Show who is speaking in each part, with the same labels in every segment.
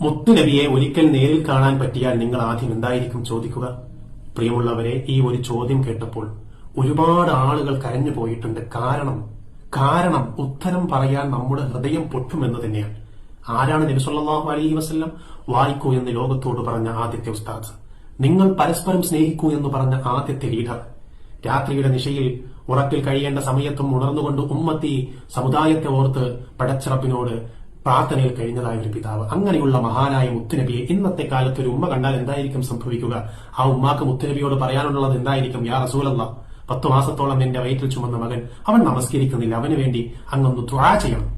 Speaker 1: മുത്തുനബിയെ ഒരിക്കൽ നേരിൽ കാണാൻ പറ്റിയാൽ നിങ്ങൾ ആദ്യം എന്തായിരിക്കും ചോദിക്കുക? പ്രിയമുള്ളവരെ, ഈ ഒരു ചോദ്യം കേട്ടപ്പോൾ ഒരുപാട് ആളുകൾ കരഞ്ഞു പോയിട്ടുണ്ട്. കാരണം ഉത്തരം പറയാൻ നമ്മുടെ ഹൃദയം പൊട്ടുമെന്ന് തന്നെയാണ്. ആരാണ് നബി സല്ലല്ലാഹു അലൈഹി വസല്ലം? വായിക്കൂ എന്ന് ലോകത്തോട് പറഞ്ഞ ആദ്യത്തെ ഉസ്താദ്, നിങ്ങൾ പരസ്പരം സ്നേഹിക്കൂ എന്ന് പറഞ്ഞ ആദ്യത്തെ ലീഡർ, രാത്രിയുടെ നിശയിൽ ഉറക്കിൽ കഴിയേണ്ട സമയത്തും ഉണർന്നുകൊണ്ട് ഉമ്മത്തി സമുദായത്തെ ഓർത്ത് പടച്ചിറപ്പിനോട് പ്രാർത്ഥനയിൽ കഴിഞ്ഞതായ ഒരു പിതാവ്, അങ്ങനെയുള്ള മഹാനായ മുത്തുനബിയെ ഇന്നത്തെ കാലത്ത് ഒരു ഉമ്മ കണ്ടാൽ എന്തായിരിക്കും സംഭവിക്കുക? ആ ഉമ്മാക്ക് മുത്തുനബിയോട് പറയാനുള്ളത് എന്തായിരിക്കും? യാ റസൂലല്ലാഹ്, 10 മാസത്തോളം എന്റെ വയറ്റിൽ ചുമന്ന മകൻ, അവൻ നമസ്കരിക്കുന്നില്ല, അവന് വേണ്ടി അങ്ങൊന്ന് ദുആ ചെയ്യണം.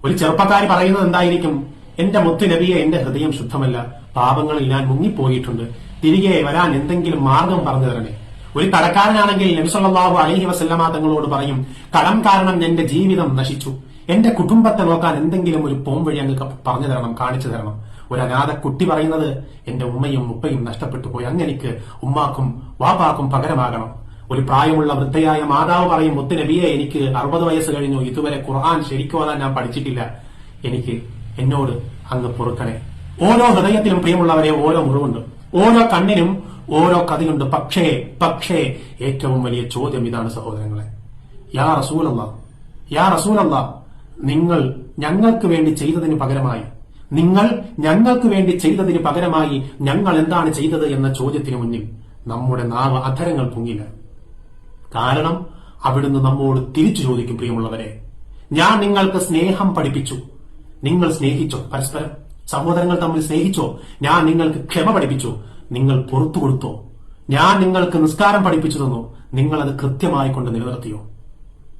Speaker 1: ഒരു ചെറുപ്പക്കാരി പറയുന്നത് എന്തായിരിക്കും? എന്റെ മുത്തുനബിയെ, എന്റെ ഹൃദയം ശുദ്ധമല്ല, പാപങ്ങളിൽ ഞാൻ മുങ്ങിപ്പോയിട്ടുണ്ട്, തിരികെ വരാൻ എന്തെങ്കിലും മാർഗം പറഞ്ഞു തരണേ. ഒരു കടക്കാരനാണെങ്കിൽ നബി സല്ലല്ലാഹു അലൈഹി വസല്ലമ തങ്ങളോട് പറയും, കടം കാരണം എന്റെ ജീവിതം നശിച്ചു, എന്റെ കുടുംബത്തെ നോക്കാൻ എന്തെങ്കിലും ഒരു പോംവഴി അങ്ങ് പറഞ്ഞു തരണം, കാണിച്ചു തരണം. ഒരു അനാഥ കുട്ടി പറയുന്നത്, എന്റെ ഉമ്മയും ഉപ്പയും നഷ്ടപ്പെട്ടു പോയി, അങ്ങനെക്ക് ഉമ്മാക്കും വാപ്പാക്കും പകരമാകണം. ഒരു പ്രായമുള്ള വൃദ്ധയായ മാതാവ് പറയും, മുത്തുനബിയെ, എനിക്ക് 60 വയസ്സ് കഴിഞ്ഞു, ഇതുവരെ ഖുർആൻ ശരിക്കും ഓതാൻ ഞാൻ പഠിച്ചിട്ടില്ല, എന്നോട് അങ്ങ് പൊറുക്കണേ. ഓരോ ഹൃദയത്തിലും പ്രിയമുള്ളവരെ ഓരോ മുറിവുണ്ട്, ഓരോ കണ്ണിനും ഓരോ കഥയുണ്ട്. പക്ഷേ ഏറ്റവും വലിയ ചോദ്യം ഇതാണ് സഹോദരങ്ങളെ, യാ റസൂലല്ലാഹ്, നിങ്ങൾ ഞങ്ങൾക്ക് വേണ്ടി ചെയ്തതിന് പകരമായി ഞങ്ങൾ എന്താണ് ചെയ്തത് എന്ന ചോദ്യത്തിന് മുന്നിൽ നമ്മുടെ നാവ് അധരങ്ങൾ പൊങ്ങില്ല. കാരണം അവിടുന്ന് നമ്മോട് തിരിച്ചു ചോദിക്കും, പ്രിയമുള്ളവരെ, ഞാൻ നിങ്ങൾക്ക് സ്നേഹം പഠിപ്പിച്ചു, നിങ്ങൾ സ്നേഹിച്ചോ? പരസ്പരം സഹോദരങ്ങൾ തമ്മിൽ സ്നേഹിച്ചോ? ഞാൻ നിങ്ങൾക്ക് ക്ഷമ പഠിപ്പിച്ചു, നിങ്ങൾ പുറത്തു കൊടുത്തോ? ഞാൻ നിങ്ങൾക്ക് നിസ്കാരം പഠിപ്പിച്ചു തന്നു, നിങ്ങൾ അത് കൃത്യമായി കൊണ്ട് നിലനിർത്തിയോ?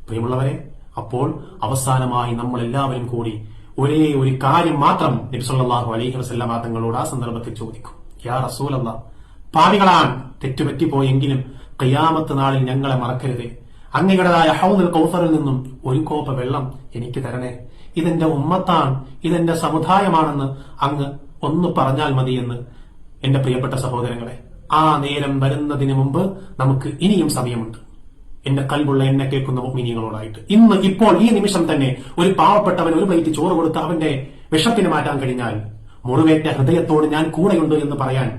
Speaker 1: പ്രിയമുള്ളവരെ, അപ്പോൾ അവസാനമായി നമ്മൾ എല്ലാവരും കൂടി ഒരേ ഒരു കാര്യം മാത്രം നബി സല്ലല്ലാഹു അലൈഹി വസല്ലമ തങ്ങളോട് ആ സന്ദർഭത്തിൽ ചോദിക്കും, യാ റസൂലല്ലാഹ്, പാപികളാൻ തെറ്റുപറ്റിപ്പോയെങ്കിലും ഖിയാമത്ത് നാളിൽ ഞങ്ങളെ മറക്കരുതേ, അങ്ങയുടേതായ ഹൗദുൽ കൗസറിൽ നിന്നും ഒരു കോപ്പ വെള്ളം എനിക്ക് തരണേ, ഇതെന്റെ ഉമ്മത്താണ്, ഇതെന്റെ സമുദായമാണെന്ന് അങ്ങ് ഒന്ന് പറഞ്ഞാൽ മതിയെന്ന്. എന്റെ പ്രിയപ്പെട്ട സഹോദരങ്ങളെ, ആ നേരം വരുന്നതിന് മുമ്പ് നമുക്ക് ഇനിയും സമയമുണ്ട്. എന്റെ കൽബുള്ള എന്നെ കേൾക്കുന്ന മുഅ്മിനീങ്ങളോടായിട്ട്, ഇപ്പോൾ ഈ നിമിഷം തന്നെ ഒരു പാവപ്പെട്ടവൻ ഒരു പ്ലേറ്റ് ചോറ് കൊടുത്ത് അവന്റെ വിഷത്തിന് മാറ്റാൻ കഴിഞ്ഞാൽ, മുറിവേറ്റ ഹൃദയത്തോട് ഞാൻ കൂടെയുണ്ട് എന്ന് പറയാൻ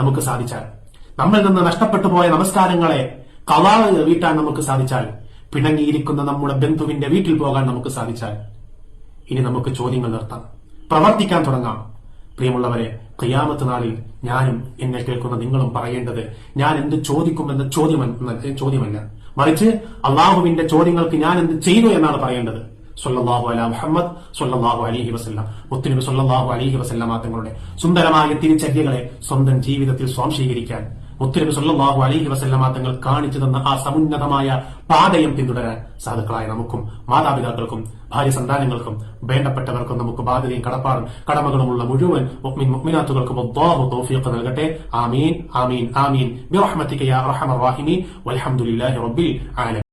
Speaker 1: നമുക്ക് സാധിച്ചാൽ, നമ്മിൽ നിന്ന് നഷ്ടപ്പെട്ടു പോയ നമസ്കാരങ്ങളെ ഖളാ വീട്ടാൻ നമുക്ക് സാധിച്ചാൽ, പിണങ്ങിയിരിക്കുന്ന നമ്മുടെ ബന്ധുവിന്റെ വീട്ടിൽ പോകാൻ നമുക്ക് സാധിച്ചാൽ, ഇനി നമുക്ക് ചോദ്യങ്ങൾ നിർത്താം, പ്രവർത്തിക്കാൻ തുടങ്ങാം. പ്രിയമുള്ളവരെ, ഖിയാമത്ത് നാളിൽ ഞാനും എന്നെ കേൾക്കുന്ന നിങ്ങളും പറയേണ്ടത് ഞാൻ എന്ത് ചോദിക്കുമെന്ന ചോദ്യമല്ല, മറിച്ച് അള്ളാഹുവിന്റെ ചോദ്യങ്ങൾക്ക് ഞാൻ എന്ത് ചെയ്തു എന്നാണ് പറയേണ്ടത്. സ്വല്ലല്ലാഹു അലാ മുഹമ്മദ് സ്വല്ലല്ലാഹു അലൈഹി വസല്ലം, മുത്തുനബി സ്വല്ലല്ലാഹു അലൈഹി വസല്ലമ തങ്ങളുടെ സുന്ദരമായ തിരിച്ചര്യകളെ സ്വന്തം ജീവിതത്തിൽ സ്വാംശീകരിക്കാൻ മുത്തുനബി സ്വല്ലല്ലാഹു അലൈഹി വസല്ലമ തങ്ങൾ കാണിച്ചു തന്ന ആ സമുന്നതമായ പാതയം പിന്തുടരാൻ സാധുക്കളായ നമുക്കും മാതാപിതാക്കൾക്കും ഭാര്യ സന്താനങ്ങൾക്കും വേണ്ടപ്പെട്ടവർക്കും നമുക്ക് ബാധ്യതയും കടമകളുമുള്ള മുഴുവൻ മുഅ്മിനാത്തുകൾക്കും അല്ലാഹു തൗഫീഖ് നൽകട്ടെ. ആമീൻ ആമീൻ ആമീൻ ബിറഹ്മതിക യാ അർഹമർ റഹീമീൻ വൽഹംദുലില്ലാഹി റബ്ബിൽ ആലമീൻ.